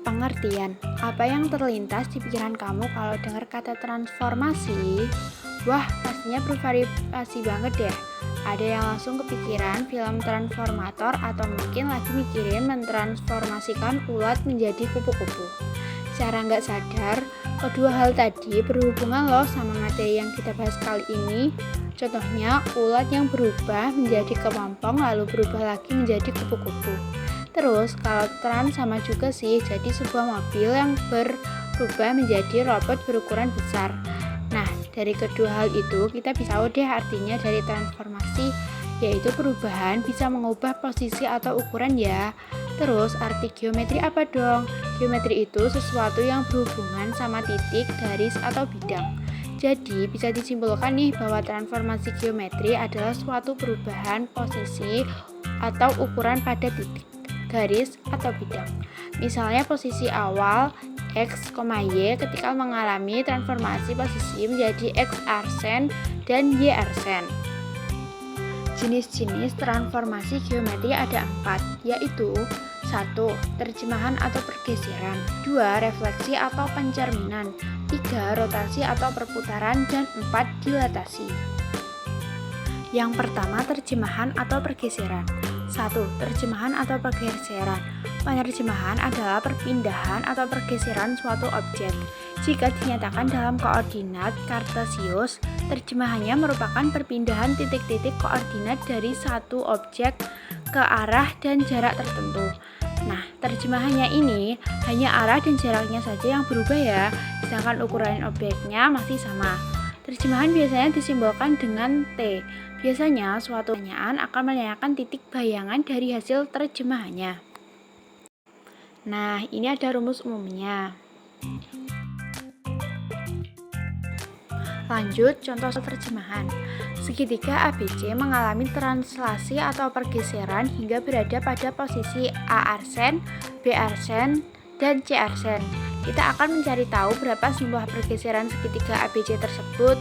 Pengertian, apa yang terlintas di pikiran kamu kalau dengar kata transformasi? Wah, pastinya bervariasi banget deh. Ada yang langsung kepikiran film transformator atau mungkin lagi mikirin mentransformasikan ulat menjadi kupu-kupu. Secara nggak sadar, kedua hal tadi berhubungan loh sama materi yang kita bahas kali ini. Contohnya, ulat yang berubah menjadi kepompong lalu berubah lagi menjadi kupu-kupu. Terus, kalau trans sama juga sih, jadi sebuah mobil yang berubah menjadi robot berukuran besar. Nah, dari kedua hal itu kita bisa tahu deh artinya dari transformasi, yaitu perubahan bisa mengubah posisi atau ukuran ya. Terus, arti geometri apa dong? Geometri itu sesuatu yang berhubungan sama titik, garis, atau bidang. Jadi, bisa disimpulkan nih bahwa transformasi geometri adalah suatu perubahan posisi atau ukuran pada titik, garis, atau bidang. Misalnya posisi awal X, Y ketika mengalami transformasi posisi menjadi X arsen dan Y arsen. Jenis-jenis transformasi geometri ada 4, yaitu 1. Terjemahan atau pergeseran, 2. Refleksi atau pencerminan, 3. Rotasi atau perputaran, dan 4. Dilatasi. Yang pertama, terjemahan atau pergeseran. 1. Terjemahan atau pergeseran. Penerjemahan adalah perpindahan atau pergeseran suatu objek. Jika dinyatakan dalam koordinat kartesius, terjemahannya merupakan perpindahan titik-titik koordinat dari satu objek ke arah dan jarak tertentu. Nah, terjemahannya ini hanya arah dan jaraknya saja yang berubah ya, sedangkan ukuran objeknya masih sama. Terjemahan biasanya disimbolkan dengan T. Biasanya suatu pertanyaan akan menanyakan titik bayangan dari hasil terjemahannya. Nah, ini ada rumus umumnya. Lanjut, contoh terjemahan. Segitiga ABC mengalami translasi atau pergeseran hingga berada pada posisi A arsen, B arsen, dan C arsen. Kita akan mencari tahu berapa jumlah pergeseran segitiga ABC tersebut.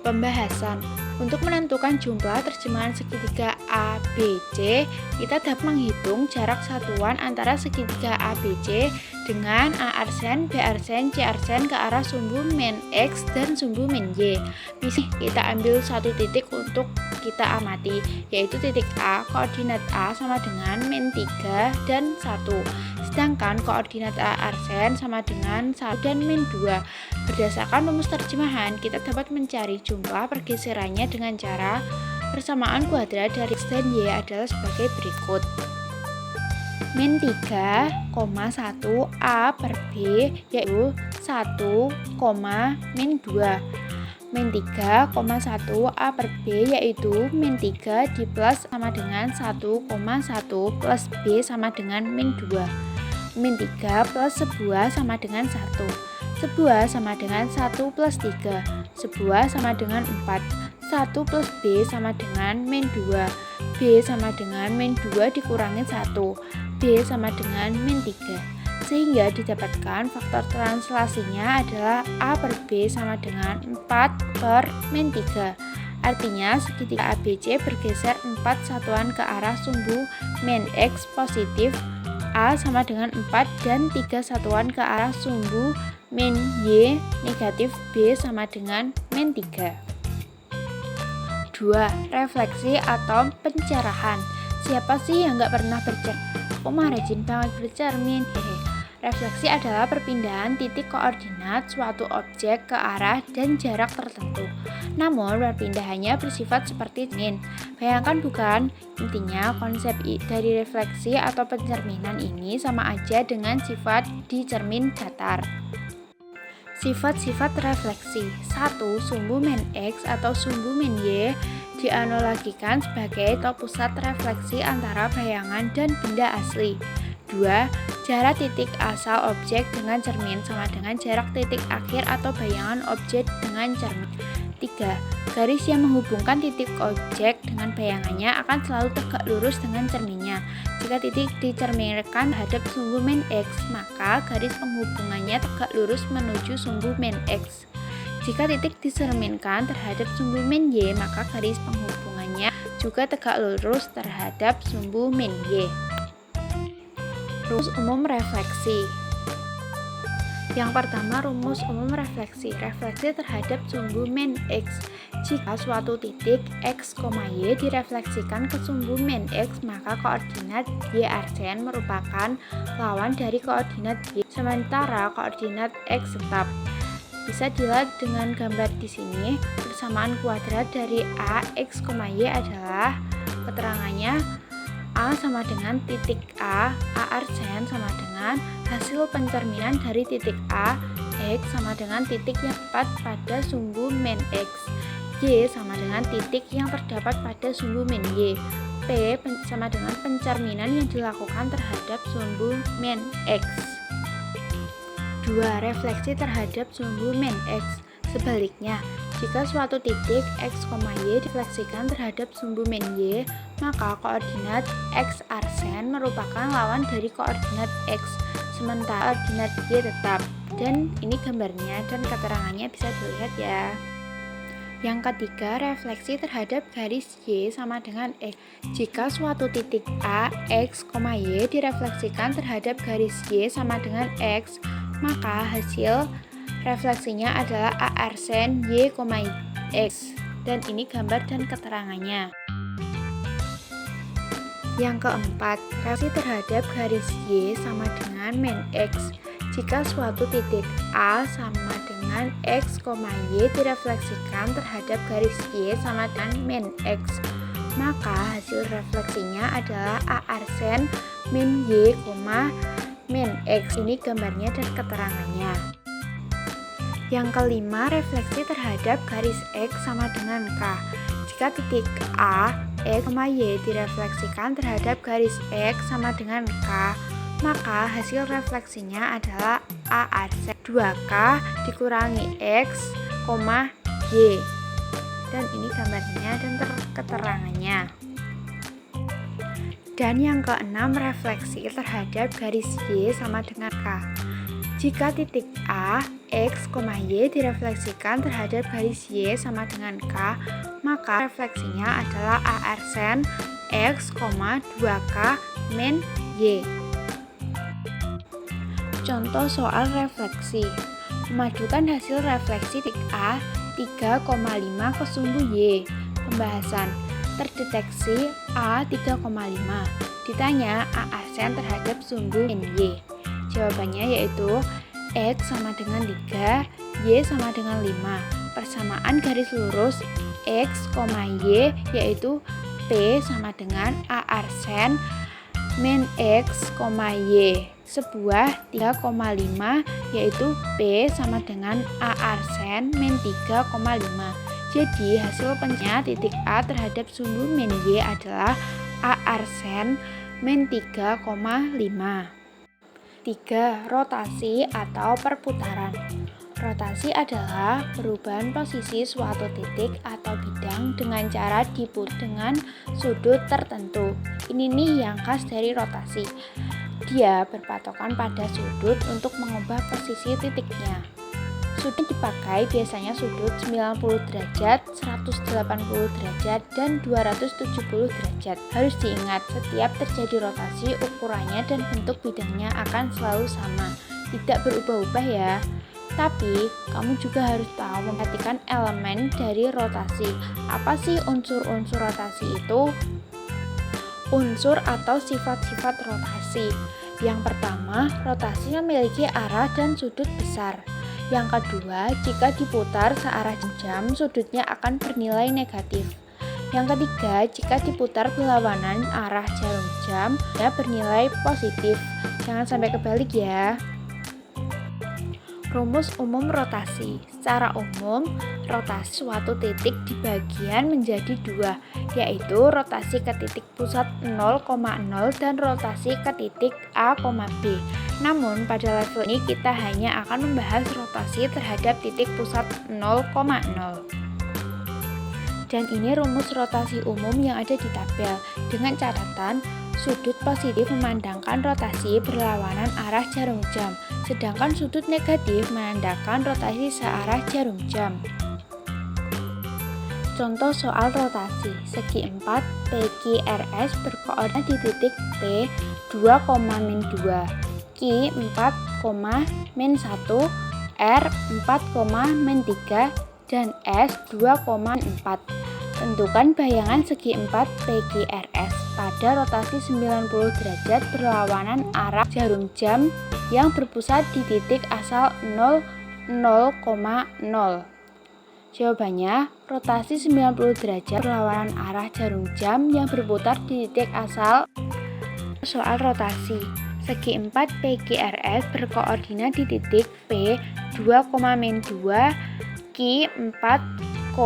Pembahasan. Untuk menentukan jumlah terjemahan segitiga ABC, kita dapat menghitung jarak satuan antara segitiga ABC dengan A arsen, B arsen, C arsen ke arah sumbu min X dan sumbu min Y. Misalnya kita ambil satu titik untuk kita amati, yaitu titik A, koordinat A sama dengan min 3 dan 1. Sedangkan koordinat A arsen sama dengan 1 dan min 2. Berdasarkan rumus terjemahan, kita dapat mencari jumlah pergeserannya dengan cara persamaan kuadrat dari X dan Y adalah sebagai berikut. Min 3,1 A per B yaitu 1, min 2. Min 3,1 A per B yaitu min 3 di plus sama dengan 1,1 plus B sama dengan min 2. Min 3 plus sebuah sama dengan 1. Sebuah sama dengan 1 plus 3. Sebuah sama dengan 4. 1 plus B sama dengan min 2. B sama dengan min 2 dikurangi 1. B sama dengan min 3. Sehingga didapatkan faktor translasinya adalah A per B sama dengan 4 per min 3. Artinya segitiga ABC bergeser 4 satuan ke arah sumbu min X positif, A sama dengan 4 dan 3 satuan ke arah sumbu min Y negatif, B sama dengan min 3. 2. Refleksi atau pencerahan. Siapa sih yang gak pernah bercermin? Aku mah rajin banget bercermin. Refleksi adalah perpindahan titik koordinat suatu objek ke arah dan jarak tertentu. Namun perpindahannya bersifat seperti cermin. Bayangkan bukan? Intinya konsep dari refleksi atau pencerminan ini sama aja dengan sifat di cermin datar. Sifat-sifat refleksi. 1. Sumbu min X atau sumbu min Y dianalogikan sebagai pusat refleksi antara bayangan dan benda asli. 2. Jarak titik asal objek dengan cermin sama dengan jarak titik akhir atau bayangan objek dengan cermin. 3. Garis yang menghubungkan titik objek dengan bayangannya akan selalu tegak lurus dengan cerminnya. Jika titik dicerminkan terhadap sumbu min X, maka garis penghubungannya tegak lurus menuju sumbu min X. Jika titik dicerminkan terhadap sumbu min Y, maka garis penghubungannya juga tegak lurus terhadap sumbu min Y. Rumus umum refleksi. Yang pertama, rumus umum refleksi. Refleksi terhadap sumbu min X. Jika suatu titik X, Y direfleksikan ke sumbu min X, maka koordinat Y arsen merupakan lawan dari koordinat Y, sementara koordinat X tetap. Bisa dilihat dengan gambar di sini. Persamaan kuadrat dari A, X, Y adalah keterangannya A sama dengan titik A arsen sama dengan hasil pencerminan dari titik A, X sama dengan titik yang tepat pada sumbu min X, Y sama dengan titik yang terdapat pada sumbu min Y, P sama dengan pencerminan yang dilakukan terhadap sumbu min X. 2. Refleksi terhadap sumbu min X. Sebaliknya, jika suatu titik X, Y direfleksikan terhadap sumbu min Y, maka koordinat X arsen merupakan lawan dari koordinat X, sementara koordinat Y tetap. Dan ini gambarnya dan keterangannya bisa dilihat ya. Yang ketiga, refleksi terhadap garis Y sama dengan X. Jika suatu titik A, X, Y direfleksikan terhadap garis Y sama dengan X, maka hasil refleksinya adalah A arsen Y, X. Dan ini gambar dan keterangannya. Yang keempat, refleksi terhadap garis Y sama dengan min X. Jika suatu titik A sama dengan X, Y direfleksikan terhadap garis Y sama dengan min X, maka hasil refleksinya adalah A arsen min Y, min X. Ini gambarnya dan keterangannya. Yang kelima, refleksi terhadap garis X sama dengan K. Jika titik A, X, Y direfleksikan terhadap garis X sama dengan K, maka hasil refleksinya adalah A arsen 2K dikurangi X, Y. Dan ini gambarnya dan keterangannya. Dan yang keenam, refleksi terhadap garis Y sama dengan K. Jika titik A, X, Y direfleksikan terhadap garis Y sama dengan K, maka refleksinya adalah A arsen X, 2K min Y. Contoh soal refleksi. Memadukan hasil refleksi titik A 3,5 ke sumbu Y. Pembahasan. Terdeteksi A 3,5. Ditanya A arsen terhadap sumbu min Y. Jawabannya yaitu X sama dengan 3, Y sama dengan 5. Persamaan garis lurus X, Y yaitu P sama dengan A arsen min X, Y. Sebuah 3,5 yaitu P sama dengan A arsen min 3,5. Jadi hasil pencerminan titik A terhadap sumbu min Y adalah A arsen min 3,5. 3. Rotasi atau perputaran. Rotasi adalah perubahan posisi suatu titik atau bidang dengan cara diputar dengan sudut tertentu. Ini nih yang khas dari rotasi. Dia berpatokan pada sudut untuk mengubah posisi titiknya. Sudut dipakai biasanya sudut 90 derajat, 180 derajat, dan 270 derajat. Harus diingat, setiap terjadi rotasi, ukurannya dan bentuk bidangnya akan selalu sama, tidak berubah-ubah ya. Tapi, kamu juga harus tahu memperhatikan elemen dari rotasi. Apa sih unsur-unsur rotasi itu? Unsur atau sifat-sifat rotasi. Yang pertama, rotasi memiliki arah dan sudut besar. Yang kedua, jika diputar searah jam, sudutnya akan bernilai negatif. Yang ketiga, jika diputar berlawanan arah jarum jam, dia bernilai positif. Jangan sampai kebalik ya. Rumus umum rotasi. Secara umum, rotasi suatu titik dibagian menjadi dua, yaitu rotasi ke titik pusat 0,0 dan rotasi ke titik A, B. Namun, pada level ini kita hanya akan membahas rotasi terhadap titik pusat 0,0. Dan ini rumus rotasi umum yang ada di tabel, dengan catatan sudut positif memandangkan rotasi berlawanan arah jarum jam, sedangkan sudut negatif menandakan rotasi searah jarum jam. Contoh soal rotasi, segi 4 PQRS berkoordinat di titik P 2,-2, Q 4,-1, R 4,-3, dan S 2,4. Tentukan bayangan segi 4 PQRS pada rotasi 90 derajat berlawanan arah jarum jam yang berpusat di titik asal 0, 0,0. Jawabannya, rotasi 90 derajat berlawanan arah jarum jam yang berputar di titik asal. Soal rotasi, segi 4 PQRS berkoordinat di titik P 2,-2, Q 4,-1,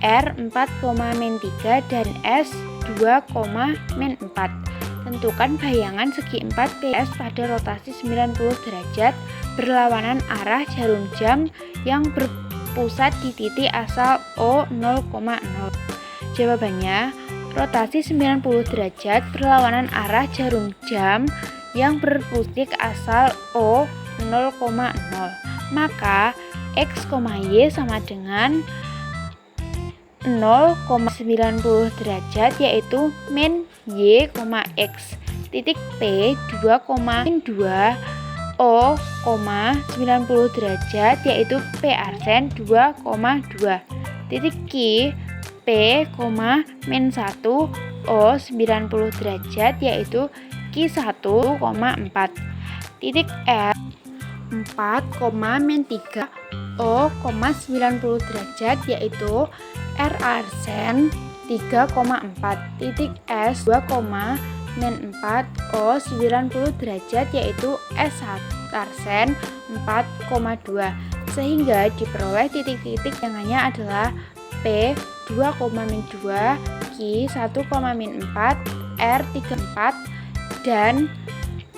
R 4,-3, dan S 2,-4. Tentukan bayangan segi 4 PQRS pada rotasi 90 derajat berlawanan arah jarum jam yang berpusat di titik asal O 0,0. Jawabannya, rotasi 90 derajat berlawanan arah jarum jam yang berpusat asal O 0,0. Maka X, Y sama dengan 0,90 derajat, yaitu min Y, X. Titik P 2,2 O, 90 derajat, yaitu P arsen 2,2. Titik Q P, -1 O, 90 derajat, yaitu Q 1,4. Titik R 4,-3 O, 90 derajat, yaitu R arsen 3,4. Titik S 2,-4 O, 90 derajat, yaitu S arsen 4,2. Sehingga diperoleh titik-titik bayangannya adalah P 2,-2, Q 1,-4, R 3,4, dan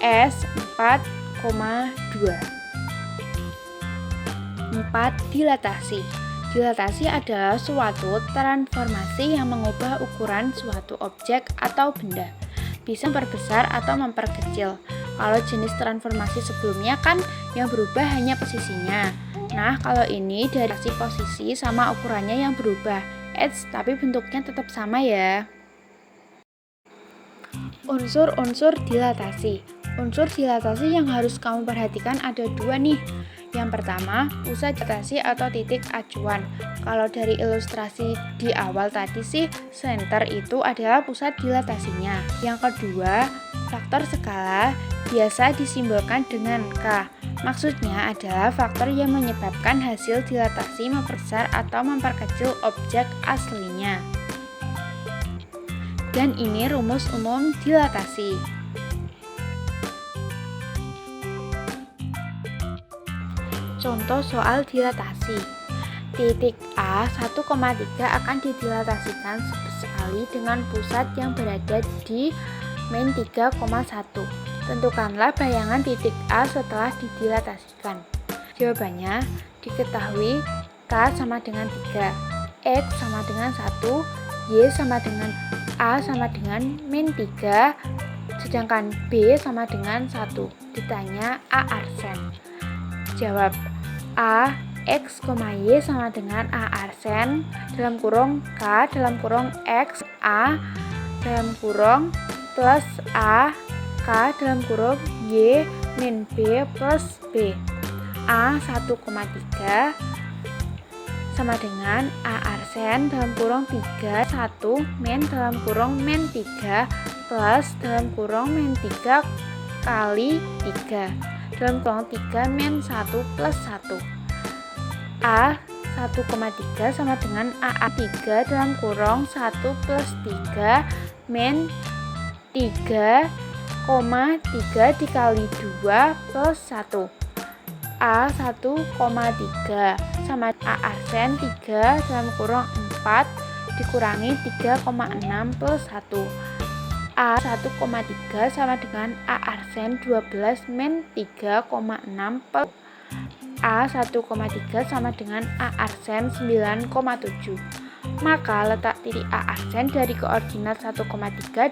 S 4,2. 4. Dilatasi. Dilatasi adalah suatu transformasi yang mengubah ukuran suatu objek atau benda, bisa memperbesar atau memperkecil. Kalau jenis transformasi sebelumnya kan yang berubah hanya posisinya. Nah, kalau ini dari posisi sama ukurannya yang berubah. Tapi bentuknya tetap sama ya. Unsur-unsur dilatasi. Unsur dilatasi yang harus kamu perhatikan ada dua nih. Yang pertama, pusat dilatasi atau titik acuan. Kalau dari ilustrasi di awal tadi sih, center itu adalah pusat dilatasinya. Yang kedua, faktor skala biasa disimbolkan dengan K. Maksudnya adalah faktor yang menyebabkan hasil dilatasi memperbesar atau memperkecil objek aslinya. Dan ini rumus umum dilatasi. Contoh soal dilatasi. Titik A 1,3 akan didilatasikan sekali dengan pusat yang berada di min 3,1. Tentukanlah bayangan titik A setelah didilatasikan. Jawabannya, diketahui K sama dengan 3, X sama dengan 1, Y sama dengan A sama dengan min 3, sedangkan B sama dengan 1. Ditanya A arsen. Jawab, A, X, Y sama dengan A arsen dalam kurung K dalam kurung X A dalam kurung plus A K dalam kurung Y min B plus B. A 1,3 sama dengan A arsen dalam kurung 3 1 min dalam kurung min 3 plus dalam kurung min 3 kali 3 dalam kurung 3 min 1 plus 1. A 1,3 sama dengan A 3 dalam kurung 1 plus 3 min 3,3 dikali 2 plus 1. A 1,3 sama A arsen 3 dalam kurung 4 dikurangi 3,6 plus 1. A 1,3 sama dengan A arsen 12 min 3,6 plus A 1,3 sama dengan A arsen 9,7. Maka letak titik A arsen dari koordinat 1,3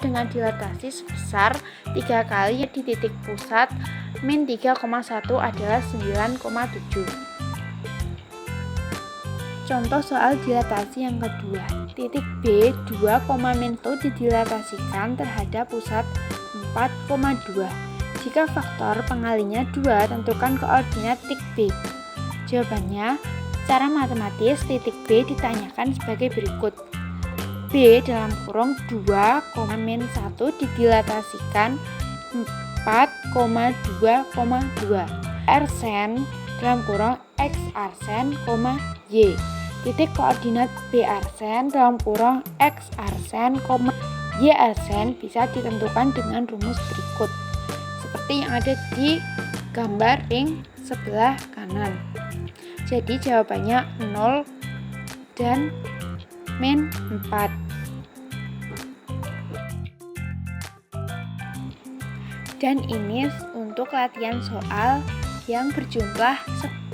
dengan dilatasi sebesar 3 kali di titik pusat min 3,1 adalah 9,7. Contoh soal dilatasi yang kedua. Titik B 2, min1 didilatasikan terhadap pusat 4,2. Jika faktor pengalinya 2, tentukan koordinat titik B. Jawabannya, secara matematis titik B ditanyakan sebagai berikut. B dalam kurung 2, min1 didilatasikan 4,2,2. Arsen dalam kurung X arsen, Y. Titik koordinat B arsen dalam kurung X arsen, Y arsen bisa ditentukan dengan rumus berikut. Seperti yang ada di gambar ring sebelah kanan. Jadi jawabannya 0 dan min 4. Dan ini untuk latihan soal yang berjumlah 10.